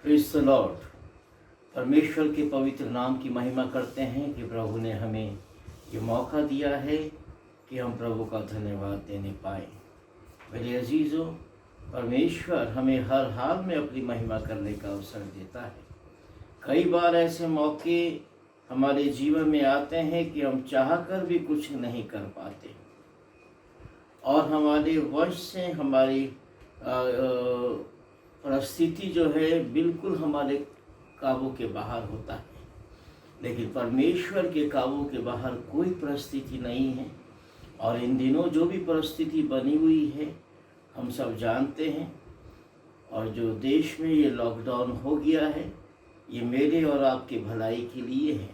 Praise the Lord. परमेश्वर के पवित्र नाम की महिमा करते हैं कि प्रभु ने हमें ये मौका दिया है कि हम प्रभु का धन्यवाद देने पाएँ। मेरे अजीज़ों, परमेश्वर हमें हर हाल में अपनी महिमा करने का अवसर देता है। कई बार ऐसे मौके हमारे जीवन में आते हैं कि हम चाहकर भी कुछ नहीं कर पाते और हमारे वश से हमारी परिस्थिति जो है बिल्कुल हमारे काबू के बाहर होता है। लेकिन परमेश्वर के काबू के बाहर कोई परिस्थिति नहीं है। और इन दिनों जो भी परिस्थिति बनी हुई है हम सब जानते हैं, और जो देश में ये लॉकडाउन हो गया है ये मेरे और आपके भलाई के लिए है।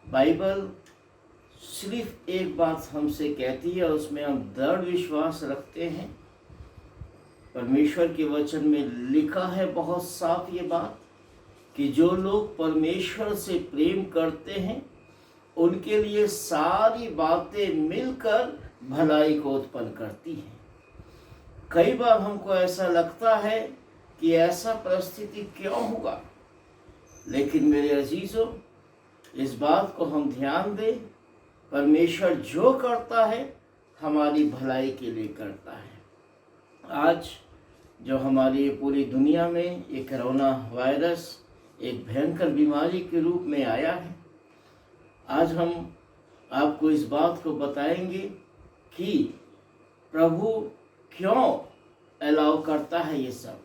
बाइबल सिर्फ एक बात हमसे कहती है और उसमें हम दृढ़ विश्वास रखते हैं। परमेश्वर के वचन में लिखा है बहुत साफ ये बात कि जो लोग परमेश्वर से प्रेम करते हैं उनके लिए सारी बातें मिलकर भलाई को उत्पन्न करती हैं। कई बार हमको ऐसा लगता है कि ऐसा परिस्थिति क्यों हुआ, लेकिन मेरे अजीज़ों, इस बात को हम ध्यान दें, परमेश्वर जो करता है हमारी भलाई के लिए करता है। आज जो हमारी पूरी दुनिया में ये कोरोना वायरस एक भयंकर बीमारी के रूप में आया है, आज हम आपको इस बात को बताएंगे कि प्रभु क्यों अलाउ करता है ये सब।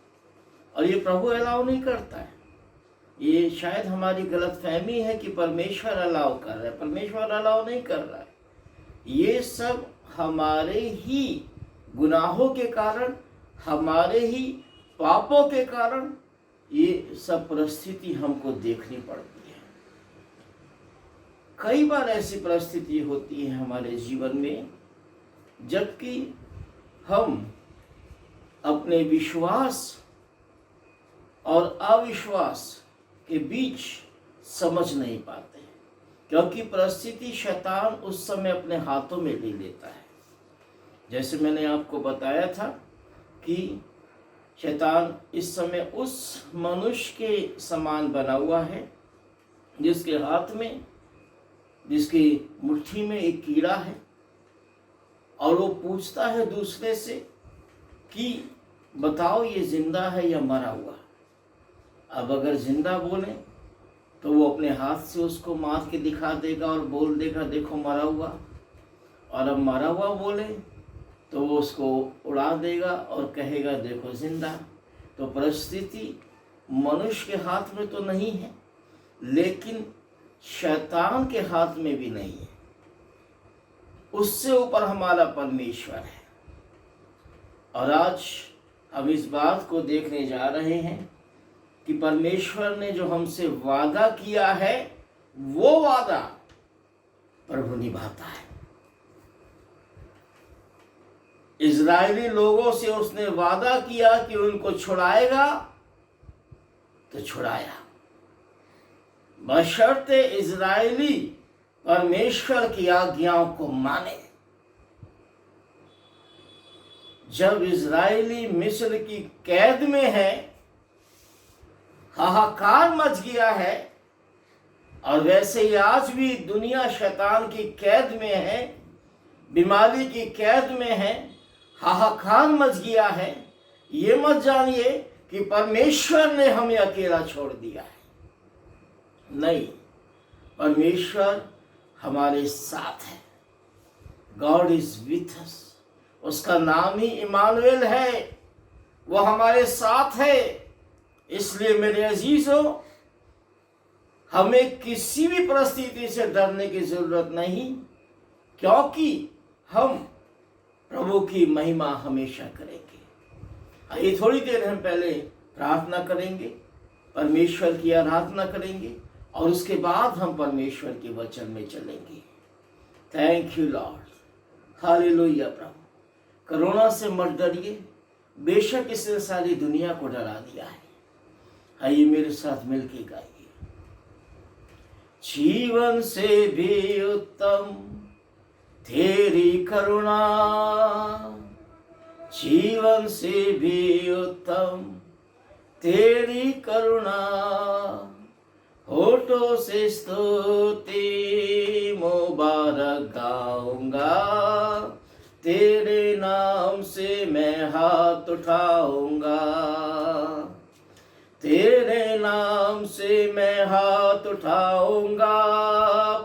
और ये प्रभु अलाउ नहीं करता है, ये शायद हमारी गलतफहमी है कि परमेश्वर अलाउ कर रहा है। परमेश्वर अलाउ नहीं कर रहा है। ये सब हमारे ही गुनाहों के कारण, हमारे ही पापों के कारण ये सब परिस्थिति हमको देखनी पड़ती है। कई बार ऐसी परिस्थिति होती है हमारे जीवन में जबकि हम अपने विश्वास और अविश्वास के बीच समझ नहीं पाते, क्योंकि परिस्थिति शैतान उस समय अपने हाथों में ले लेता है। जैसे मैंने आपको बताया था कि शैतान इस समय उस मनुष्य के समान बना हुआ है जिसके हाथ में, जिसकी मुट्ठी में एक कीड़ा है, और वो पूछता है दूसरे से कि बताओ ये जिंदा है या मरा हुआ। अब अगर जिंदा बोले तो वो अपने हाथ से उसको मार के दिखा देगा और बोल देगा देखो मरा हुआ, और अब मरा हुआ बोले तो वो उसको उड़ा देगा और कहेगा देखो जिंदा। तो परिस्थिति मनुष्य के हाथ में तो नहीं है, लेकिन शैतान के हाथ में भी नहीं है। उससे ऊपर हमारा परमेश्वर है। और आज हम इस बात को देखने जा रहे हैं कि परमेश्वर ने जो हमसे वादा किया है वो वादा प्रभु निभाता है। इजरायली लोगों से उसने वादा किया कि उनको छुड़ाएगा, तो छुड़ाया, बशर्ते इजरायली परमेश्वर की आज्ञाओं को माने। जब इजरायली मिस्र की कैद में है, हाहाकार मच गया है, और वैसे ही आज भी दुनिया शैतान की कैद में है, बीमारी की कैद में है, हाहाकार मच गया है। ये मत जानिए कि परमेश्वर ने हमें अकेला छोड़ दिया है। नहीं, परमेश्वर हमारे साथ है। God is with us. उसका नाम ही इमानुएल है, वो हमारे साथ है। इसलिए मेरे अजीजों, हमें किसी भी परिस्थिति से डरने की जरूरत नहीं, क्योंकि हम प्रभु की महिमा हमेशा करेंगे। आइए थोड़ी देर हम पहले प्रार्थना करेंगे, परमेश्वर की आराधना करेंगे, और उसके बाद हम परमेश्वर के वचन में चलेंगे। Thank you Lord, hallelujah. Prabhu, corona से मत डरिए, बेशक इसने सारी दुनिया को डरा दिया है। आइए मेरे साथ मिलके गाइए। जीवन से भी उत्तम तेरी करुणा, जीवन से भी उत्तम तेरी करुणा, होठों से स्तुति मुबारक गाऊंगा, तेरे नाम से मैं हाथ उठाऊंगा, तेरे नाम से मैं हाथ उठाऊंगा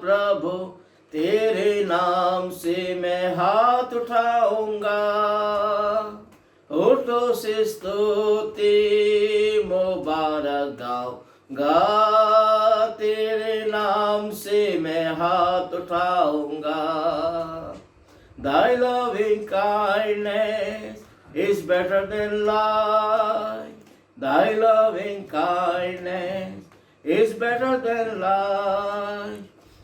प्रभु, तेरे नाम से मैं हाथ उठाऊंगा, होठों से स्तुति मुबारक गाऊंगा, तेरे नाम से मैं हाथ उठाऊंगा। Thy loving kindness is better than life. Thy loving kindness is better than life.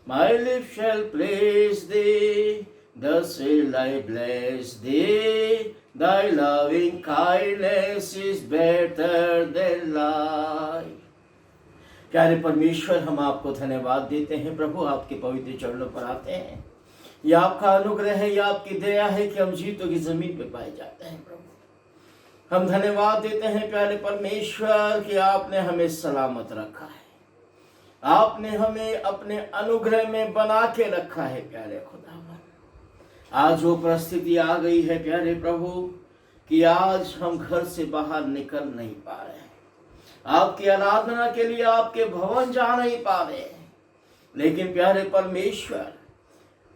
My lips shall praise thee, thus will I bless thee. Thy loving kindness is better than life. प्यारे परमेश्वर, हम आपको धन्यवाद देते हैं प्रभु, आपके पवित्र चरणों पर आते हैं। यह आपका अनुग्रह है, यह आपकी दया है कि हम जीतों की जमीन पे पाए जाते हैं प्रभु। हम धन्यवाद देते हैं प्यारे परमेश्वर कि आपने हमें सलामत रखा है, आपने हमें अपने अनुग्रह में बना के रखा है प्यारे खुदावन। आज वो परिस्थिति आ गई है प्यारे प्रभु कि आज हम घर से बाहर निकल नहीं पा रहे हैं, आपकी आराधना के लिए आपके भवन जा नहीं पा रहे हैं। लेकिन प्यारे परमेश्वर,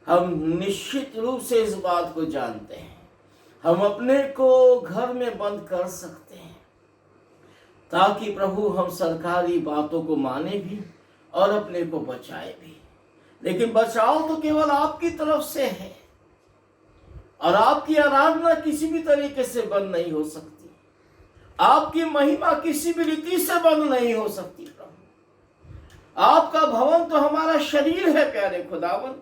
हम निश्चित रूप से इस बात को जानते हैं, हम अपने को घर में बंद कर सकते हैं ताकि प्रभु हम सरकारी बातों को माने भी और अपने को बचाए भी। लेकिन बचाव तो केवल आपकी तरफ से है और आपकी आराधना किसी भी तरीके से बंद नहीं हो सकती, आपकी महिमा किसी भी रीति से बंद नहीं हो सकती प्रभु। आपका भवन तो हमारा शरीर है प्यारे खुदावन।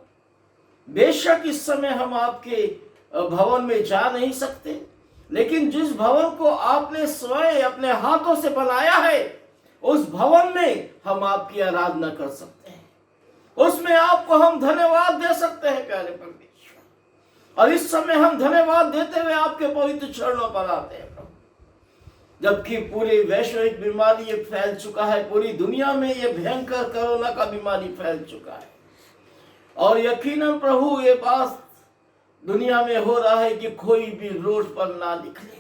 बेशक इस समय हम आपके भवन में जा नहीं सकते, लेकिन जिस भवन को आपने स्वयं अपने हाथों से बनाया है उस भवन में हम आपकी आराधना कर सकते हैं, उसमें आपको हम धन्यवाद दे सकते हैं प्यारे परमेश्वर। और इस समय हम धन्यवाद देते हुए आपके पवित्र चरणों पर आते हैं प्रभु। जबकि पूरी वैश्विक बीमारी ये फैल चुका है, पूरी दुनिया में ये भयंकर कोरोना का बीमारी फैल चुका है और यकीनन प्रभु ये बात दुनिया में हो रहा है कि कोई भी रोड पर ना निकले।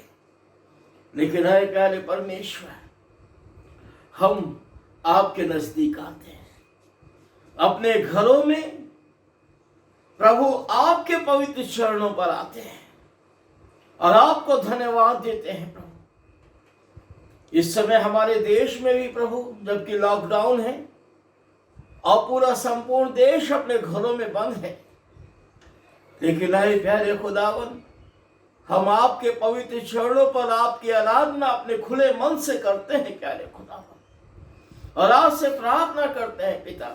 लेकिन है प्यारे परमेश्वर, हम आपके नजदीक आते हैं, अपने घरों में प्रभु आपके पवित्र चरणों पर आते हैं और आपको धन्यवाद देते हैं प्रभु। इस समय हमारे देश में भी प्रभु जबकि लॉकडाउन है और पूरा संपूर्ण देश अपने घरों में बंद है, लेकिन आए प्यारे खुदावन, हम आपके पवित्र चरणों पर आपकी आराधना अपने खुले मन से करते हैं प्यारे खुदावन। और आपसे प्रार्थना करते हैं पिता,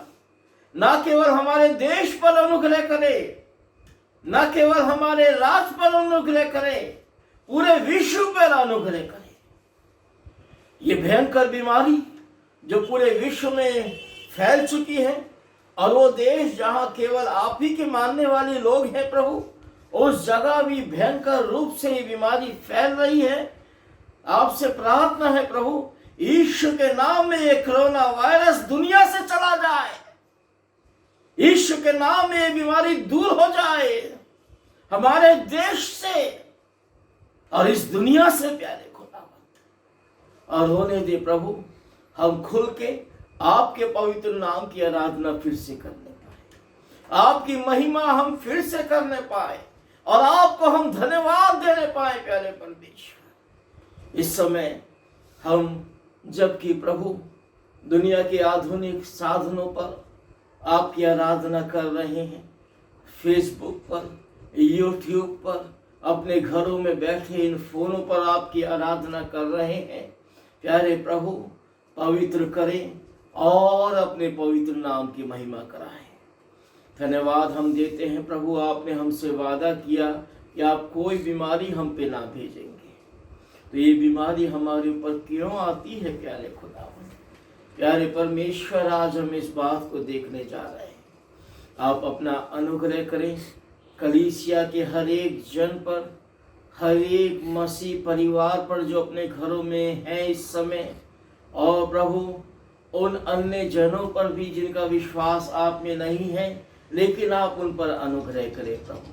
ना केवल हमारे देश पर अनुग्रह करे, ना केवल हमारे राज्य पर अनुग्रह करे, पूरे विश्व पर अनुग्रह करे। ये भयंकर बीमारी जो पूरे विश्व में फैल चुकी है और वो देश जहां केवल आप ही के मानने वाले लोग हैं प्रभु, उस जगह भी भयंकर रूप से ये बीमारी फैल रही है। आपसे प्रार्थना है प्रभु, ईश्वर के नाम में ये कोरोना वायरस दुनिया से चला जाए, ईश्वर के नाम में ये बीमारी दूर हो जाए हमारे देश से और इस दुनिया से प्यारे खुदावंद। और होने दे प्रभु, हम खुल के आपके पवित्र नाम की आराधना फिर से करने पाए, आपकी महिमा हम फिर से करने पाए और आपको हम धन्यवाद देने पाए प्यारे परमेश्वर। इस समय हम जबकि प्रभु दुनिया के आधुनिक साधनों पर आपकी आराधना कर रहे हैं, फेसबुक पर, यूट्यूब पर, अपने घरों में बैठे इन फोनों पर आपकी आराधना कर रहे हैं, प्यारे प्रभु पवित्र करें और अपने पवित्र नाम की महिमा कराएं। धन्यवाद हम देते हैं प्रभु, आपने हमसे वादा किया कि आप कोई बीमारी हम पे ना भेजेंगे, तो ये बीमारी हमारे ऊपर क्यों आती है प्यारे खुदावंद। प्यारे परमेश्वर, आज हम इस बात को देखने जा रहे हैं। आप अपना अनुग्रह करें कलीसिया के हर एक जन पर, हर एक मसीह परिवार पर जो अपने घरों में है इस समय, और प्रभु उन अन्य जनों पर भी जिनका विश्वास आप में नहीं है, लेकिन आप उन पर अनुग्रह करें प्रभु,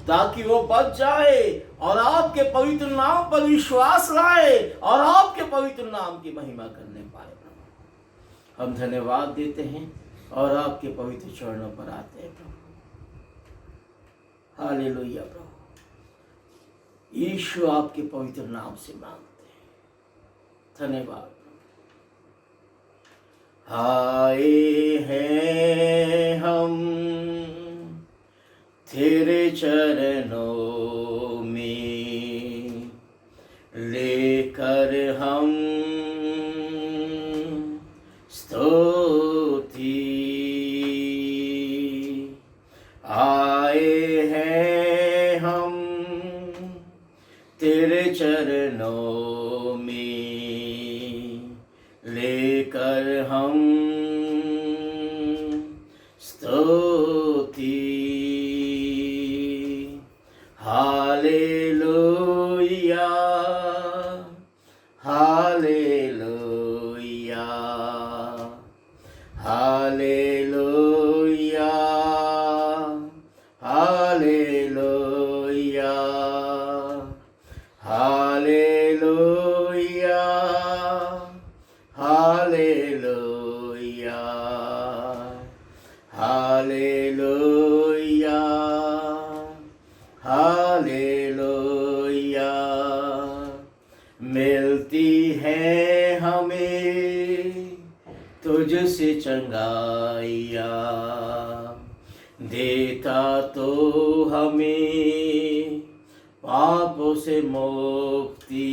ताकि वो बच जाए और आपके पवित्र नाम पर विश्वास लाए और आपके पवित्र नाम की महिमा करने पाए प्रभु। हम धन्यवाद देते हैं और आपके पवित्र चरणों पर आते हैं प्रभु। हालेलुया प्रभु। यीशु आपके पवित्र नाम से मांगते हैं, धन्यवाद। आए हैं हम तेरे चरणों में, लेकर हम स्तुति। आए हैं हम तेरे चरणों में, लेकर हम स्तुति। Hallelujah hallelujah hallelujah hallelujah hallelujah hallelujah hallelujah hallelujah. मिलती है हमें तुझसे चंगाइया, देता तो हमें पापों से मुक्ति।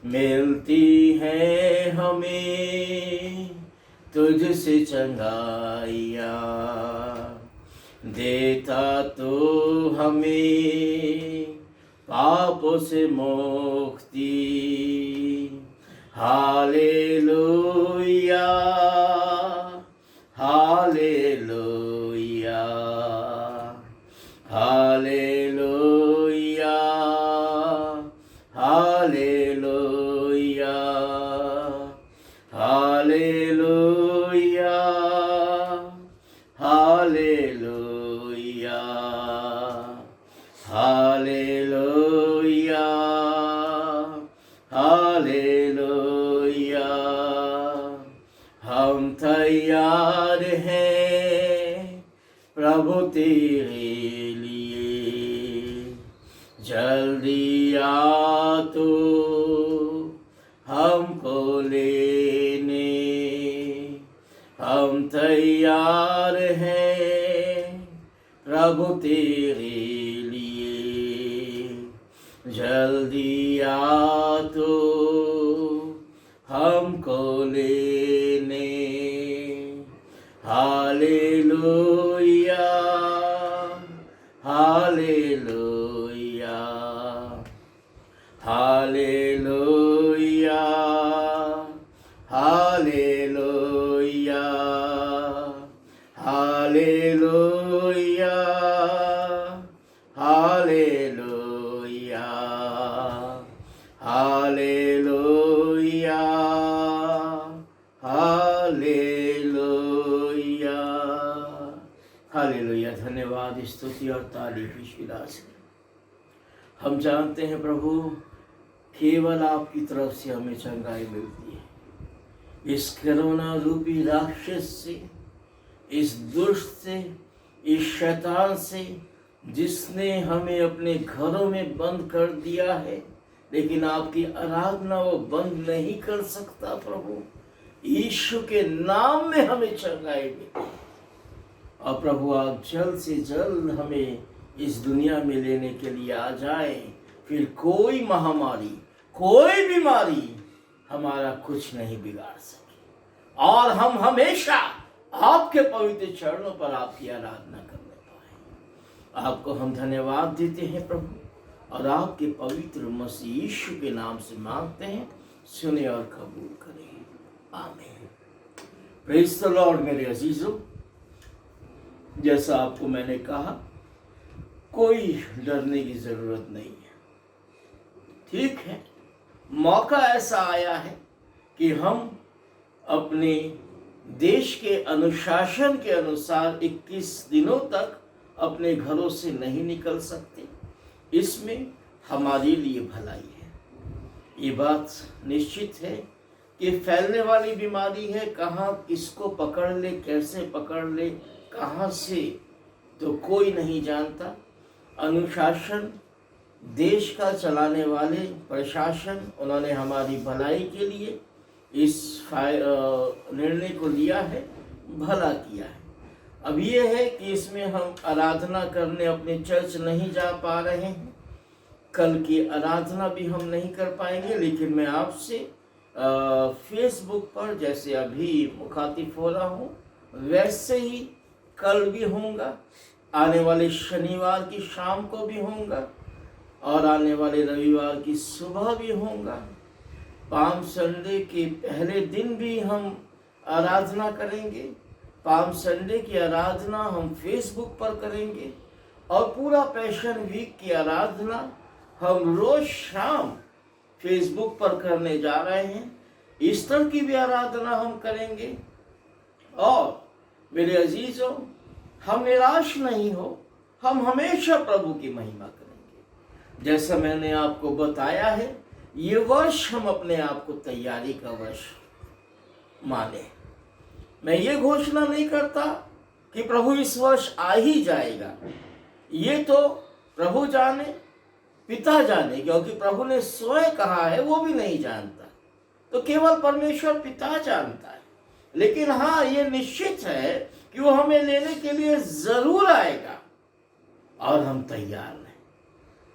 मिलती है हमें तुझसे चंगाइया, देता तो हमें पापों से मुक्ति। Hallelujah hallelujah hallelujah hallelujah hallelujah hallelujah hallelujah hallelujah. हम तैयार हैं प्रभु तेरे लिए, जल्दी आ तू हमको लेने। हम तैयार हैं प्रभु तेरे लिए, जल्दी आ तू हमको लेने। Hallelujah hallelujah hallelujah hallelujah hallelujah hallelujah hallelujah hallelujah hallelujah. धन्यवाद, स्तुति और तारीफ ईश्वर से। हम जानते हैं प्रभु, केवल आपकी तरफ से हमें चंगाई मिलती है। इस कोरोना रूपी राक्षस से, इस दुष्ट से, इस शैतान से, जिसने हमें अपने घरों में बंद कर दिया है, लेकिन आपकी आराधना वो बंद नहीं कर सकता। प्रभु यीशु के नाम में हमें चंगाई मिली। और प्रभु आप जल्द से जल्द हमें इस दुनिया में लेने के लिए आ जाए, फिर कोई महामारी, कोई बीमारी हमारा कुछ नहीं बिगाड़ सके, और हम हमेशा आपके पवित्र चरणों पर आपकी आराधना करने पाए। आपको हम धन्यवाद देते हैं प्रभु, और आपके पवित्र मसीह यीशु के नाम से मांगते हैं, सुने और कबूल करें। आमीन। Praise the Lord. मेरे अजीजों, जैसा आपको मैंने कहा, कोई डरने की जरूरत नहीं है। ठीक है, मौका ऐसा आया है कि हम अपने देश के अनुशासन के अनुसार 21 दिनों तक अपने घरों से नहीं निकल सकते। इसमें हमारे लिए भलाई है। ये बात निश्चित है कि फैलने वाली बीमारी है, कहाँ किसको पकड़ ले, कैसे पकड़ ले, कहाँ से, तो कोई नहीं जानता। अनुशासन, देश का चलाने वाले प्रशासन, उन्होंने हमारी भलाई के लिए इस निर्णय को लिया है, भला किया है। अब ये है कि इसमें हम आराधना करने अपने चर्च नहीं जा पा रहे हैं, कल की आराधना भी हम नहीं कर पाएंगे, लेकिन मैं आपसे फेसबुक पर जैसे अभी मुखातिब हो रहा हूँ वैसे ही कल भी होऊंगा, आने वाले शनिवार की शाम को भी होऊंगा और आने वाले रविवार की सुबह भी होऊंगा। पाम संडे के पहले दिन भी हम आराधना करेंगे। पाम संडे की आराधना हम फेसबुक पर करेंगे और पूरा पैशन वीक की आराधना हम रोज शाम फेसबुक पर करने जा रहे हैं। ईस्टर की भी आराधना हम करेंगे। और मेरे अजीजों, हम निराश नहीं हो, हम हमेशा प्रभु की महिमा करेंगे। जैसा मैंने आपको बताया है, ये वर्ष हम अपने आप को तैयारी का वर्ष माने। मैं ये घोषणा नहीं करता कि प्रभु इस वर्ष आ ही जाएगा, ये तो प्रभु जाने, पिता जाने, क्योंकि प्रभु ने स्वयं कहा है, वो भी नहीं जानता, तो केवल परमेश्वर पिता जानता है। लेकिन हाँ, ये निश्चित है कि वो हमें लेने के लिए जरूर आएगा और हम तैयार हैं।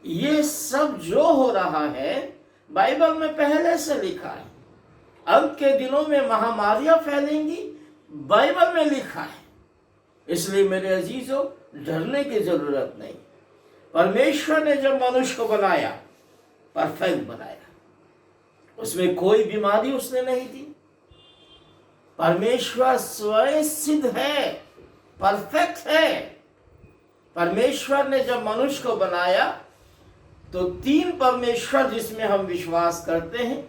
ये सब जो हो रहा है बाइबल में पहले से लिखा है। अंत के दिनों में महामारियां फैलेंगी, बाइबल में लिखा है। इसलिए मेरे अजीजों, डरने की जरूरत नहीं। परमेश्वर ने जब मनुष्य को बनाया, परफेक्ट बनाया, उसमें कोई बीमारी उसने नहीं दी। परमेश्वर स्वयं सिद्ध है, परफेक्ट है। परमेश्वर ने जब मनुष्य को बनाया तो तीन परमेश्वर जिसमें हम विश्वास करते हैं,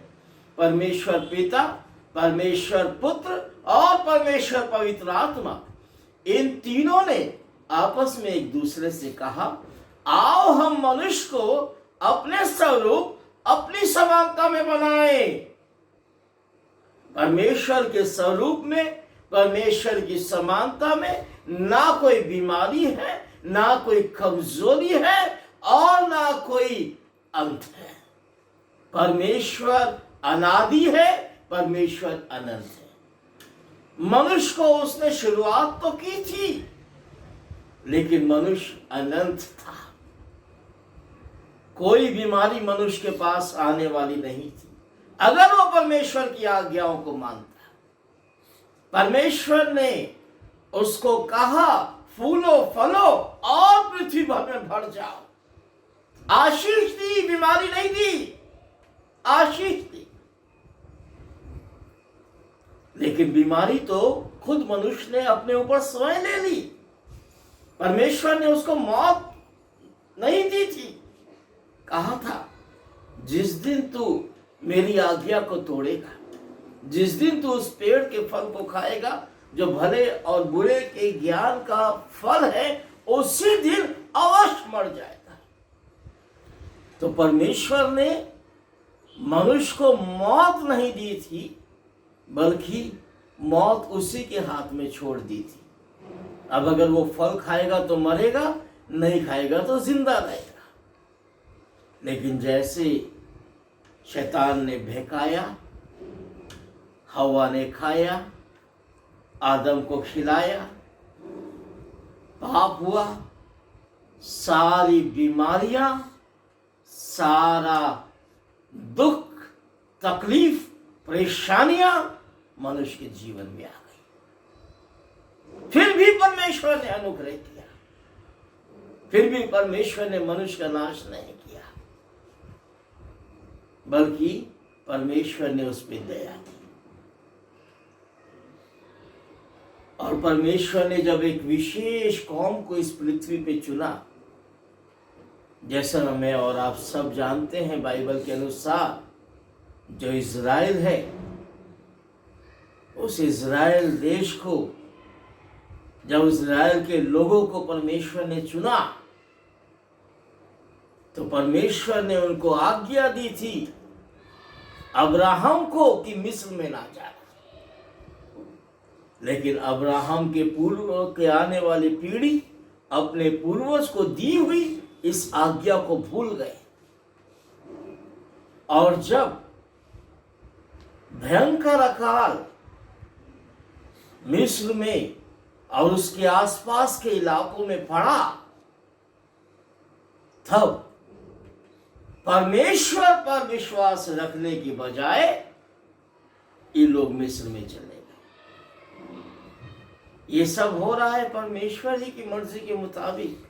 परमेश्वर पिता, परमेश्वर पुत्र और परमेश्वर पवित्र आत्मा, इन तीनों ने आपस में एक दूसरे से कहा, आओ हम मनुष्य को अपने स्वरूप, अपनी समानता में बनाएं। परमेश्वर के स्वरूप में, परमेश्वर की समानता में ना कोई बीमारी है, ना कोई कमजोरी है और ना कोई अंत है। परमेश्वर अनादि है, परमेश्वर अनंत है। मनुष्य को उसने शुरुआत तो की थी, लेकिन मनुष्य अनंत था। कोई बीमारी मनुष्य के पास आने वाली नहीं थी अगर वो परमेश्वर की आज्ञाओं को मानता। परमेश्वर ने उसको कहा, फूलो फलो और पृथ्वी भर में भर जाओ। आशीष दी, बीमारी नहीं दी, आशीष दी। लेकिन बीमारी तो खुद मनुष्य ने अपने ऊपर स्वयं ले ली। परमेश्वर ने उसको मौत नहीं दी थी। कहा था, जिस दिन तू मेरी आज्ञा को तोड़ेगा, जिस दिन तू उस पेड़ के फल को खाएगा जो भले और बुरे के ज्ञान का फल है, उसी दिन अवश्य मर जाएगा। तो परमेश्वर ने मनुष्य को मौत नहीं दी थी, बल्कि मौत उसी के हाथ में छोड़ दी थी। अब अगर वो फल खाएगा तो मरेगा, नहीं खाएगा तो जिंदा रहेगा। लेकिन जैसे शैतान ने बहकाया, हवा ने खाया, आदम को खिलाया, पाप हुआ, सारी बीमारियां, सारा दुख, तकलीफ, परेशानियां मनुष्य के जीवन में आ गई। फिर भी परमेश्वर ने अनुग्रह किया, फिर भी परमेश्वर ने मनुष्य का नाश नहीं किया, बल्कि परमेश्वर ने उस पर दया की। और परमेश्वर ने जब एक विशेष कौम को इस पृथ्वी पे चुना, जैसा मैं और आप सब जानते हैं बाइबल के अनुसार, जो इज़राइल है, उस इज़राइल देश को, जब इज़राइल के लोगों को परमेश्वर ने चुना, तो परमेश्वर ने उनको आज्ञा दी थी अब्राहम को कि मिस्र में ना जाए। लेकिन अब्राहम के पूर्व के आने वाली पीढ़ी अपने पूर्वज को दी हुई इस आज्ञा को भूल गए, और जब भयंकर अकाल मिस्र में और उसके आसपास के इलाकों में पड़ा, तब परमेश्वर पर विश्वास रखने की बजाय ये लोग मिस्र में चले गए। ये सब हो रहा है परमेश्वर ही की मर्जी के मुताबिक,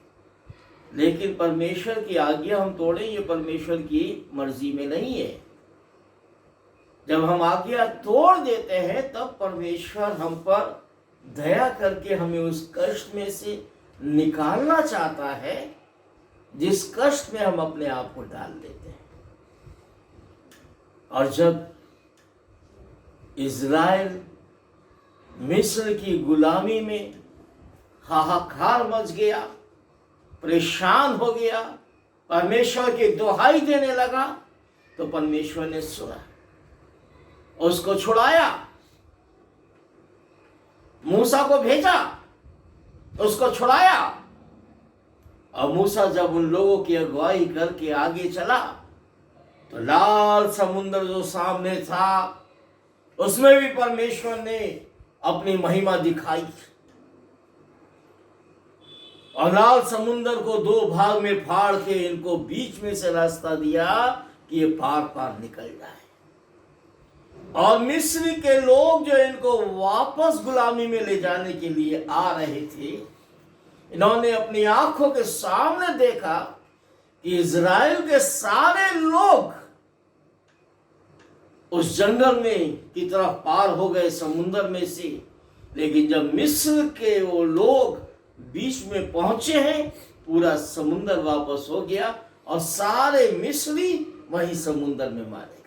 लेकिन परमेश्वर की आज्ञा हम तोड़े, ये परमेश्वर की मर्जी में नहीं है। जब हम आज्ञा तोड़ देते हैं तब परमेश्वर हम पर दया करके हमें उस कष्ट में से निकालना चाहता है जिस कष्ट में हम अपने आप को डाल देते हैं। और जब इज़राइल मिस्र की गुलामी में हाहाकार मच गया, परेशान हो गया, परमेश्वर की दुहाई देने लगा, तो परमेश्वर ने सुना, उसको छुड़ाया, मूसा को भेजा, उसको छुड़ाया। और मूसा जब उन लोगों की अगुवाई करके आगे चला, तो लाल समुद्र जो सामने था उसमें भी परमेश्वर ने अपनी महिमा दिखाई, और लाल समुद्र को दो भाग में फाड़ के इनको बीच में से रास्ता दिया कि ये पार पार निकल जाए। और मिस्र के लोग जो इनको वापस गुलामी में ले जाने के लिए आ रहे थे, इन्होंने अपनी आंखों के सामने देखा कि इज़राइल के सारे लोग उस जंगल में की तरफ पार हो गए समुद्र में से। लेकिन जब मिस्र के वो लोग बीच में पहुंचे हैं, पूरा समुद्र वापस हो गया और सारे मिस्री वहीं समुद्र में मारे गए।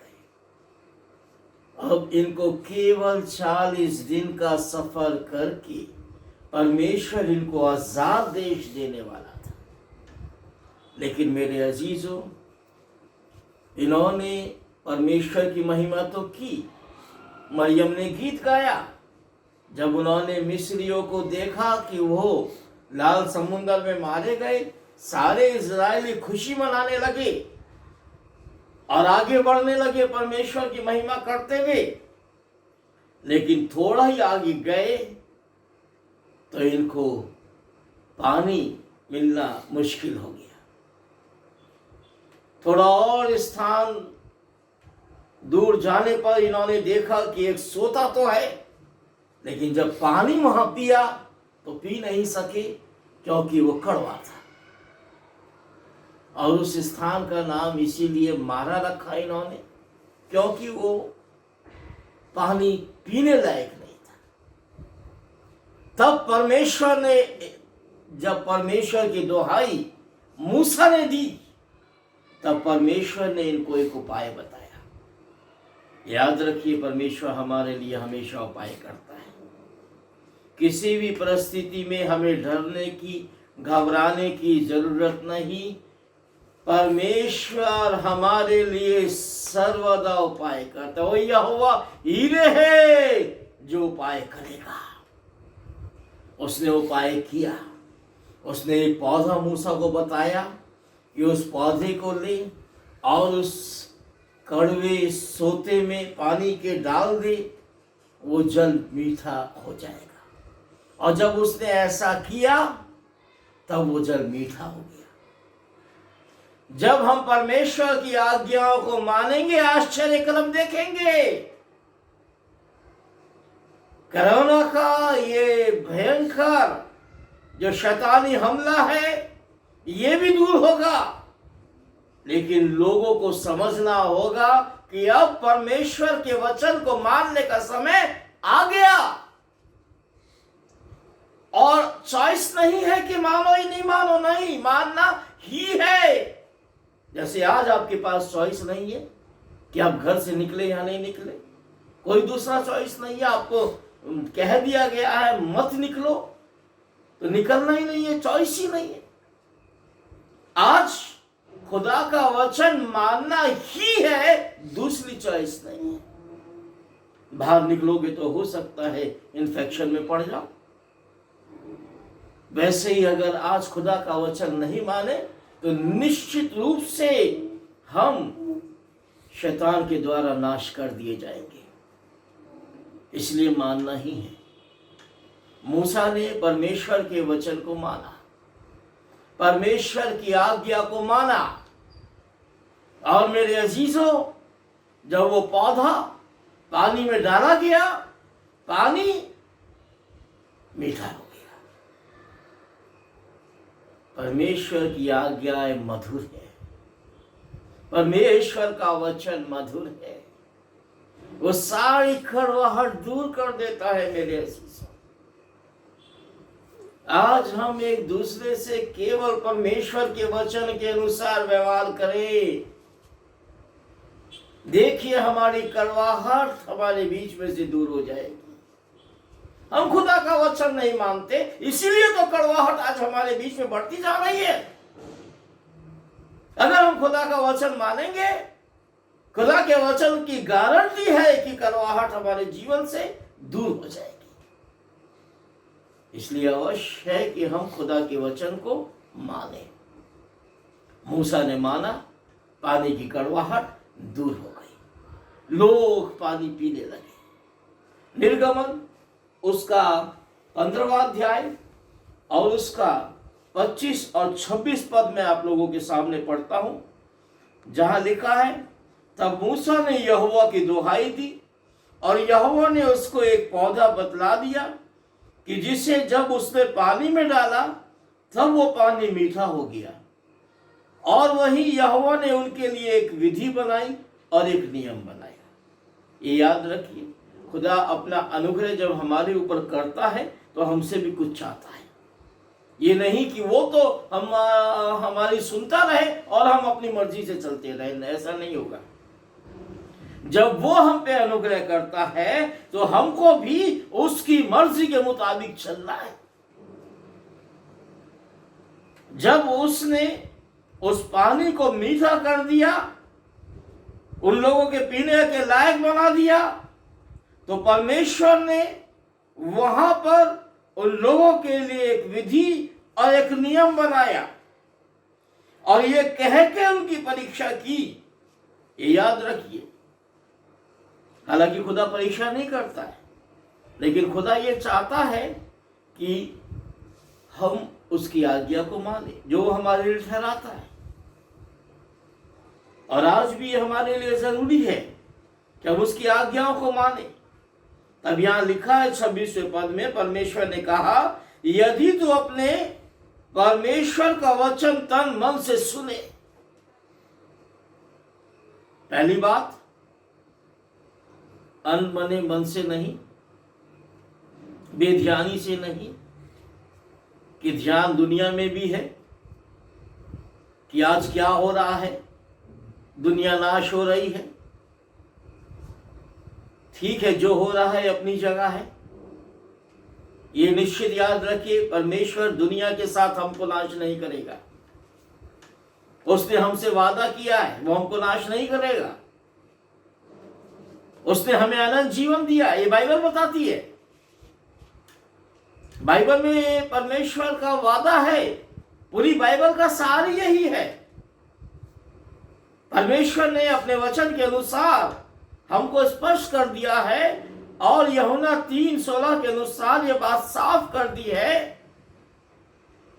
अब इनको केवल 40 दिन का सफर करके परमेश्वर इनको आजाद देश देने वाला था। लेकिन मेरे अजीजों, इन्होंने परमेश्वर की महिमा तो की। मरियम ने गीत गाया जब उन्होंने मिस्रियों को देखा कि वो लाल समुद्र में मारे गए। सारे इजरायली खुशी मनाने लगे और आगे बढ़ने लगे परमेश्वर की महिमा करते हुए। लेकिन थोड़ा ही आगे गए तो इनको पानी मिलना मुश्किल हो गया। थोड़ा और स्थान दूर जाने पर इन्होंने देखा कि एक सोता तो है, लेकिन जब पानी वहां पिया तो पी नहीं सके क्योंकि वो कड़वा था। और उस स्थान का नाम इसीलिए मारा रखा इन्होंने क्योंकि वो पानी पीने लायक नहीं था। तब परमेश्वर ने, जब परमेश्वर की दुहाई मूसा ने दी, तब परमेश्वर ने इनको एक उपाय बताया। याद रखिए, परमेश्वर हमारे लिए हमेशा उपाय करता है। किसी भी परिस्थिति में हमें डरने की, घबराने की जरूरत नहीं। परमेश्वर हमारे लिए सर्वदा उपाय करता है। वो यहोवा हीरे है जो उपाय करेगा। उसने उपाय किया। उसने एक पौधा मूसा को बताया कि उस पौधे को ले और उस कड़वे सोते में पानी के डाल दे, वो जल मीठा हो जाएगा। और जब उसने ऐसा किया तब वो जल मीठा हो गया। जब हम परमेश्वर की आज्ञाओं को मानेंगे, आश्चर्य कर्म देखेंगे। कोरोना का ये भयंकर जो शैतानी हमला है, ये भी दूर होगा। लेकिन लोगों को समझना होगा कि अब परमेश्वर के वचन को मानने का समय आ गया। और चॉइस नहीं है कि मानो ही नहीं मानो, नहीं, मानना ही है। जैसे आज आपके पास चॉइस नहीं है कि आप घर से निकले या नहीं निकले। कोई दूसरा चॉइस नहीं है। आपको कह दिया गया है मत निकलो, तो निकलना ही नहीं है, चॉइस ही नहीं है। आज खुदा का वचन मानना ही है, दूसरी चॉइस नहीं है। बाहर निकलोगे तो हो सकता है इन्फेक्शन में पड़ जाओ। वैसे ही अगर आज खुदा का वचन नहीं माने तो निश्चित रूप से हम शैतान के द्वारा नाश कर दिए जाएंगे। इसलिए मानना ही है। मूसा ने परमेश्वर के वचन को माना, परमेश्वर की आज्ञा को माना, और मेरे अजीजों, जब वो पौधा पानी में डाला गया, पानी मीठा हो गया। परमेश्वर की आज्ञाएं मधुर है, परमेश्वर का वचन मधुर है, वो सारी कड़वाहट दूर कर देता है। मेरे अजीजों, आज हम एक दूसरे से केवल परमेश्वर के वचन के अनुसार व्यवहार करें। देखिए, हमारी कड़वाहट हमारे बीच में से दूर हो जाएगी। हम खुदा का वचन नहीं मानते, इसीलिए तो कड़वाहट आज हमारे बीच में बढ़ती जा रही है। अगर हम खुदा का वचन मानेंगे, खुदा के वचन की गारंटी है कि कड़वाहट हमारे जीवन से दूर हो जाएगी। इसलिए अवश्य है कि हम खुदा के वचन को माने। मूसा ने माना, पानी की कड़वाहट दूर हो गई, लोग पानी पीने लगे। निर्गमन उसका 15वां अध्याय और उसका 25 और 26 पद में आप लोगों के सामने पढ़ता हूं, जहां लिखा है, तब मूसा ने यहोवा की दुहाई दी और यहोवा ने उसको एक पौधा बतला दिया कि जिसे जब उसने पानी में डाला तब वो पानी मीठा हो गया। और वही यहोवा ने उनके लिए एक विधि बनाई और एक नियम बनाया। ये याद रखिए, खुदा अपना अनुग्रह जब हमारे ऊपर करता है तो हमसे भी कुछ चाहता है। ये नहीं कि वो तो हमारी सुनता रहे और हम अपनी मर्जी से चलते रहे, ऐसा नहीं होगा। जब वो हम पे अनुग्रह करता है तो हमको भी उसकी मर्जी के मुताबिक चलना है। जब उसने उस पानी को मीठा कर दिया, उन लोगों के पीने के लायक बना दिया, तो परमेश्वर ने वहां पर उन लोगों के लिए एक विधि और एक नियम बनाया और ये कह के उनकी परीक्षा की। ये याद रखिए, हालांकि खुदा परीक्षा नहीं करता है, लेकिन खुदा ये चाहता है कि हम उसकी आज्ञा को माने जो हमारे लिए ठहराता है। और आज भी ये हमारे लिए जरूरी है कि हम उसकी आज्ञाओं को माने। तब यहां लिखा है 26वें पद में, परमेश्वर ने कहा, यदि तू अपने परमेश्वर का वचन तन मन से सुने। पहली बात, अनबने मन से नहीं, बेध्यानी से नहीं, कि ध्यान दुनिया में भी है कि आज क्या हो रहा है, दुनिया नाश हो रही है। ठीक है, जो हो रहा है अपनी जगह है। ये निश्चित याद रखिए, परमेश्वर दुनिया के साथ हमको नाश नहीं करेगा। उसने हमसे वादा किया है, वो हमको नाश नहीं करेगा। उसने हमें अनंत जीवन दिया, ये बाइबल बताती है। बाइबल में परमेश्वर का वादा है, पूरी बाइबल का सार यही है। परमेश्वर ने अपने वचन के अनुसार हमको स्पष्ट कर दिया है और यूहन्ना 3:16 के अनुसार यह बात साफ कर दी है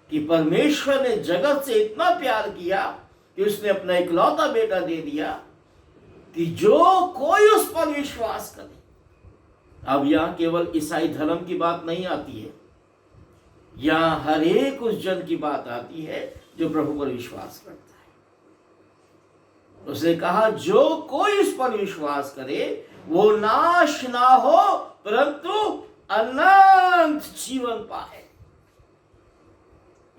कि परमेश्वर ने जगत से इतना प्यार किया कि उसने अपना इकलौता बेटा दे दिया कि जो कोई उस पर विश्वास करे। अब यहां केवल ईसाई धर्म की बात नहीं आती है, यहां हर एक उस जन की बात आती है जो प्रभु पर विश्वास करता है। उसने कहा, जो कोई उस पर विश्वास करे वो नाश ना हो परंतु अनंत जीवन पाए।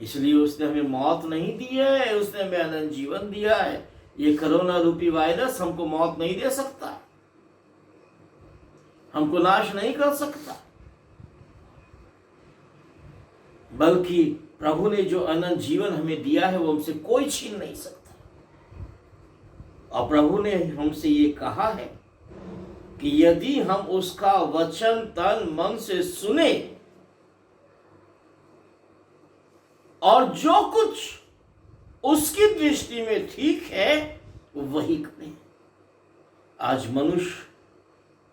इसलिए उसने हमें मौत नहीं दी है, उसने हमें अनंत जीवन दिया है। ये कोरोना रूपी वायरस हमको मौत नहीं दे सकता। हमको नाश नहीं कर सकता, बल्कि प्रभु ने जो अनंत जीवन हमें दिया है वो हमसे कोई छीन नहीं सकता। और प्रभु ने हमसे ये कहा है कि यदि हम उसका वचन तन मन से सुने और जो कुछ उसकी दृष्टि में ठीक है वही करें। आज मनुष्य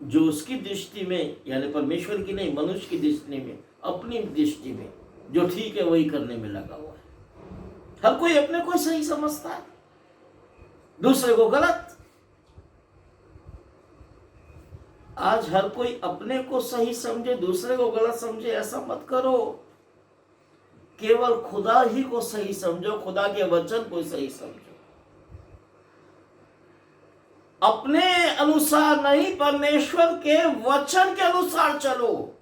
जो उसकी दृष्टि में, यानी परमेश्वर की नहीं, मनुष्य की दृष्टि में, अपनी दृष्टि में जो ठीक है वही करने में लगा हुआ है। हर कोई अपने को सही समझता है, दूसरे को गलत। आज हर कोई अपने को सही समझे, दूसरे को गलत समझे, ऐसा मत करो। केवल खुदा ही को सही समझो, खुदा के वचन को सही समझो। अपने अनुसार नहीं, परमेश्वर के वचन के अनुसार चलो,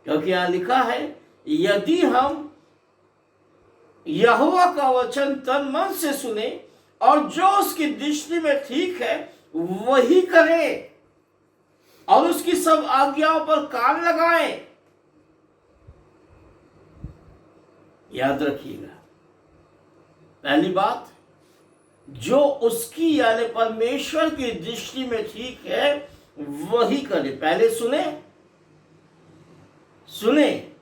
क्योंकि यहां लिखा है यदि हम यहोवा का वचन तन मन से सुने और जो उसकी दृष्टि में ठीक है वही करें और उसकी सब आज्ञाओं पर कान लगाएं। याद रखिएगा, पहली बात, जो उसकी यानी परमेश्वर की दृष्टि में ठीक है वही करे। पहले सुने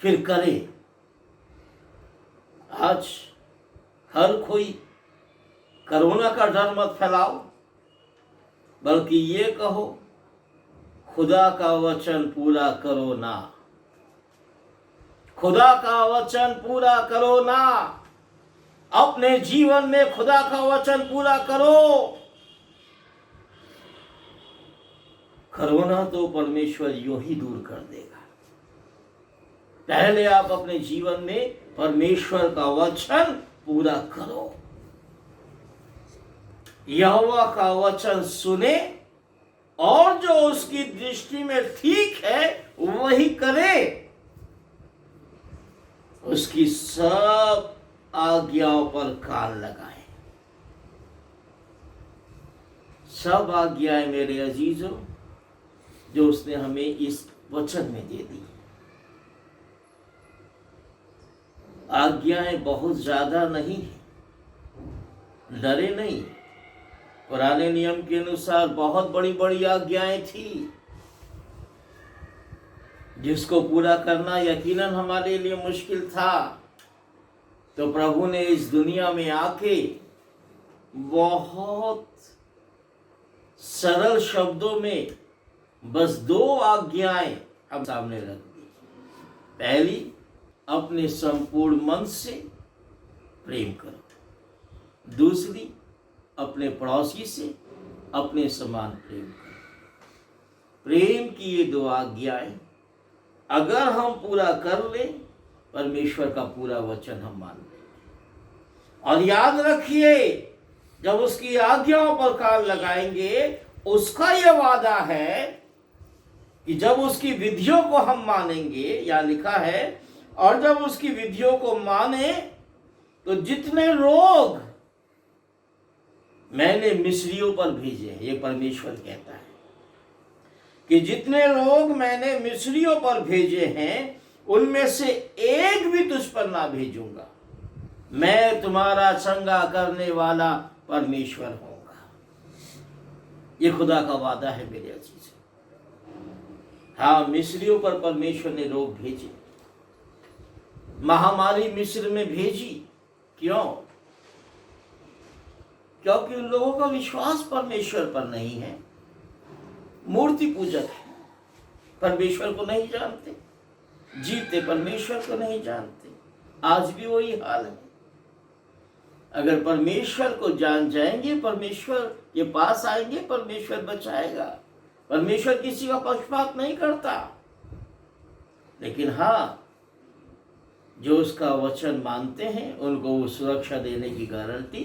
फिर करे। आज हर कोई कोरोना का डर मत फैलाओ, बल्कि ये कहो खुदा का वचन पूरा करो ना, खुदा का वचन पूरा करो ना। अपने जीवन में खुदा का वचन पूरा करो। कोरोना तो परमेश्वर यूं ही दूर कर देगा। पहले आप अपने जीवन में परमेश्वर का वचन पूरा करो, यहोवा का वचन सुने और जो उसकी दृष्टि में ठीक है वही करे, उसकी सब आज्ञाओं पर कान लगाए। सब आज्ञाएं मेरे अजीजों जो उसने हमें इस वचन में दे दी। आज्ञाएं बहुत ज्यादा नहीं है, डरे नहीं। पुराने नियम के अनुसार बहुत बड़ी बड़ी आज्ञाएं थी जिसको पूरा करना यकीनन हमारे लिए मुश्किल था। तो प्रभु ने इस दुनिया में आके बहुत सरल शब्दों में बस 2 आज्ञाएं हम सामने रख दी। पहली, अपने संपूर्ण मन से प्रेम करो। दूसरी, अपने पड़ोसी से अपने समान प्रेम करो। प्रेम की ये 2 आज्ञाएं अगर हम पूरा कर ले, परमेश्वर का पूरा वचन हम मान लेंगे। और याद रखिए, जब उसकी आज्ञाओं पर कान लगाएंगे, उसका यह वादा है कि जब उसकी विधियों को हम मानेंगे, या लिखा है, और जब उसकी विधियों को माने तो जितने रोग मैंने मिस्रियों पर भेजे, ये परमेश्वर कहता है कि जितने रोग मैंने मिस्रियों पर भेजे हैं उनमें से एक भी तुझ पर ना भेजूंगा। मैं तुम्हारा चंगा करने वाला परमेश्वर होऊंगा। ये खुदा का वादा है मेरे अजीज। हाँ, मिस्रियों पर परमेश्वर ने रोग भेजे, महामारी मिस्र में भेजी। क्यों? क्योंकि उन लोगों का विश्वास परमेश्वर पर नहीं है, मूर्ति पूजक है, परमेश्वर को नहीं जानते, जीते परमेश्वर को नहीं जानते। आज भी वही हाल है। अगर परमेश्वर को जान जाएंगे, परमेश्वर के पास आएंगे, परमेश्वर बचाएगा। परमेश्वर किसी का पक्षपात नहीं करता, लेकिन हाँ, जो उसका वचन मानते हैं उनको वो सुरक्षा देने की गारंटी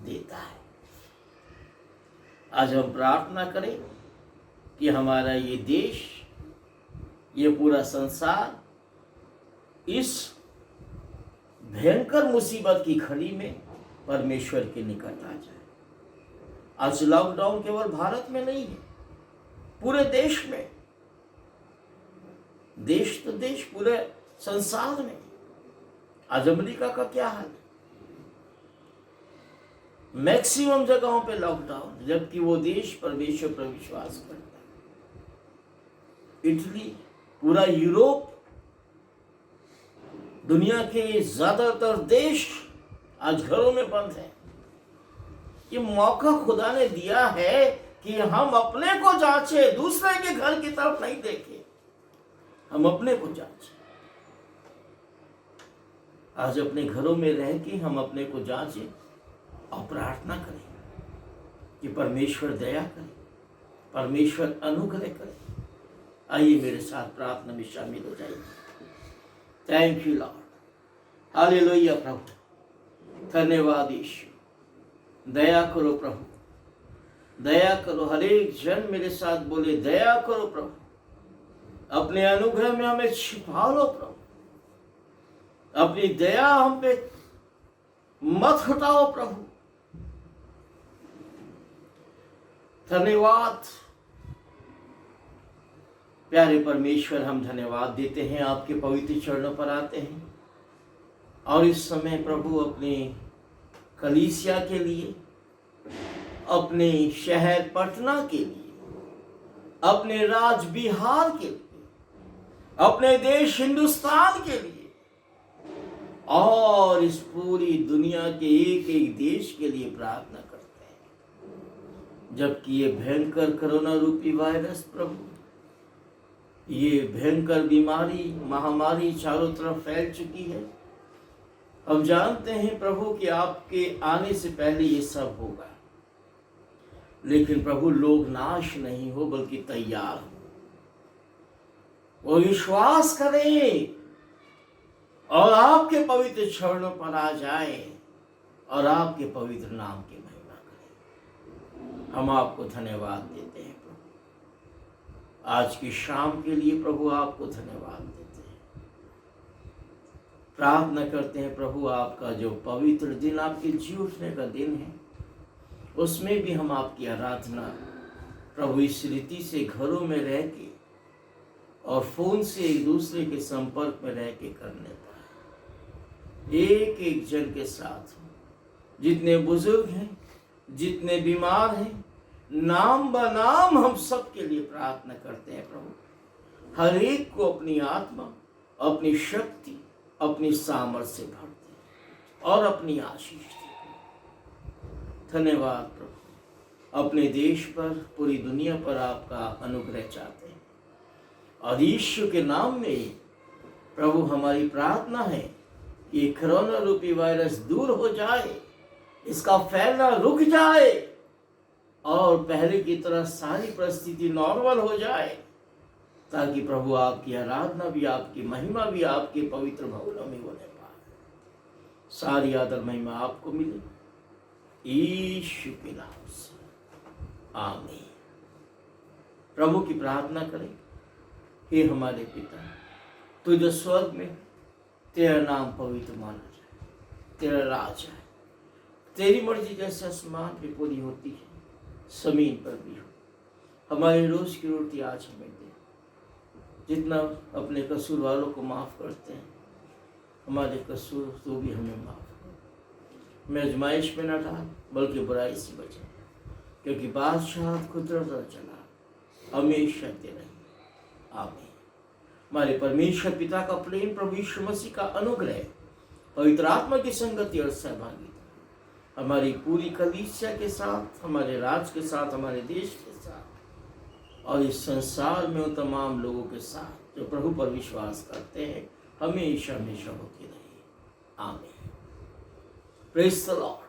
देता है। आज हम प्रार्थना करें कि हमारा ये देश, ये पूरा संसार इस भयंकर मुसीबत की घड़ी में परमेश्वर के निकट आ जाए। आज लॉकडाउन केवल भारत में नहीं है, पूरे देश में, देश तो देश, पूरे संसार में। आज अमेरिका का क्या हाल है? मैक्सिमम जगहों पे लॉकडाउन, जबकि वो देश परमेश्वर पर विश्वास करता है। इटली, पूरा यूरोप, दुनिया के ज्यादातर देश आज घरों में बंद है। ये मौका खुदा ने दिया है कि हम अपने को जांचे, दूसरे के घर की तरफ नहीं देखें, हम अपने को जांचें। आज अपने घरों में रह के हम अपने को जांचें और प्रार्थना करें कि परमेश्वर दया करे, परमेश्वर अनुग्रह करे। आइए मेरे साथ प्रार्थना में शामिल हो जाइए। थैंक यू लॉर्ड, हालेलुया प्रभु, धन्यवाद यीशु। दया करो प्रभु, दया करो। हर एक जन मेरे साथ बोले, दया करो प्रभु, अपने अनुग्रह में हमें छिपा लो प्रभु, अपनी दया हम पे मत हटाओ प्रभु। धन्यवाद प्यारे परमेश्वर, हम धन्यवाद देते हैं, आपके पवित्र चरणों पर आते हैं और इस समय प्रभु अपने कलीसिया के लिए, अपने शहर पटना के लिए, अपने राज्य बिहार के लिए, अपने देश हिंदुस्तान के लिए और इस पूरी दुनिया के एक एक देश के लिए प्रार्थना करते हैं। जबकि ये भयंकर कोरोना रूपी वायरस प्रभु, ये भयंकर बीमारी, महामारी चारों तरफ फैल चुकी है। हम जानते हैं प्रभु कि आपके आने से पहले ये सब होगा, लेकिन प्रभु लोग नाश नहीं हो बल्कि तैयार हो, वो विश्वास करें और आपके पवित्र चरणों पर आ जाए और आपके पवित्र नाम की महिमा करें। हम आपको धन्यवाद देते हैं प्रभु, आज की शाम के लिए प्रभु आपको धन्यवाद देते हैं। प्रार्थना करते हैं प्रभु, आपका जो पवित्र दिन, आपके जी उठने का दिन है, उसमें भी हम आपकी आराधना प्रभु इस रीति से घरों में रह के और फोन से एक दूसरे के संपर्क में रह के करने पाए। एक एक जन के साथ, जितने बुजुर्ग हैं, जितने बीमार हैं, नाम बनाम हम सब के लिए प्रार्थना करते हैं प्रभु। हर एक को अपनी आत्मा, अपनी शक्ति, अपनी सामर्थ्य से भर दे और अपनी आशीष दे। धन्यवाद प्रभु, अपने देश पर, पूरी दुनिया पर आपका अनुग्रह चाहते हैं और यीशु के नाम में प्रभु हमारी प्रार्थना है कि कोरोना रूपी वायरस दूर हो जाए, इसका फैलना रुक जाए और पहले की तरह सारी परिस्थिति नॉर्मल हो जाए, ताकि प्रभु आपकी आराधना भी, आपकी महिमा भी आपके पवित्र भवनों में होने पाए। सारी आदर महिमा आपको मिले, यीशु के नाम से, आमीन। प्रभु की प्रार्थना करें। हे हमारे पिता, तू जो स्वर्ग में, तेरा नाम पवित्र माना जाए, तेरा राज है, तेरी मर्जी जैसे आसमान पे पूरी होती है, जमीन पर भी हो। हमारी रोज की रोटी आज हमें दे, जितना अपने कसूर वालों को माफ़ करते हैं, हमारे कसूर तो भी हमें माफ़ कर। मैं आजमाइश में न डाल, बल्कि बुराई से बचे, क्योंकि बादशाह कुदरत और जलाल हमेशा तेरा ही। आमीन। हमारे परमेश्वर पिता का प्रेम, प्रभु यीशु मसीह का अनुग्रह, पवित्र आत्मा की संगति और सहभागिता हमारी पूरी कलीसिया के साथ, हमारे राज्य के साथ, हमारे देश के साथ और इस संसार में उन तमाम लोगों के साथ जो प्रभु पर विश्वास करते हैं, हमेशा हमेशा होती रही। आमीन। Praise the Lord.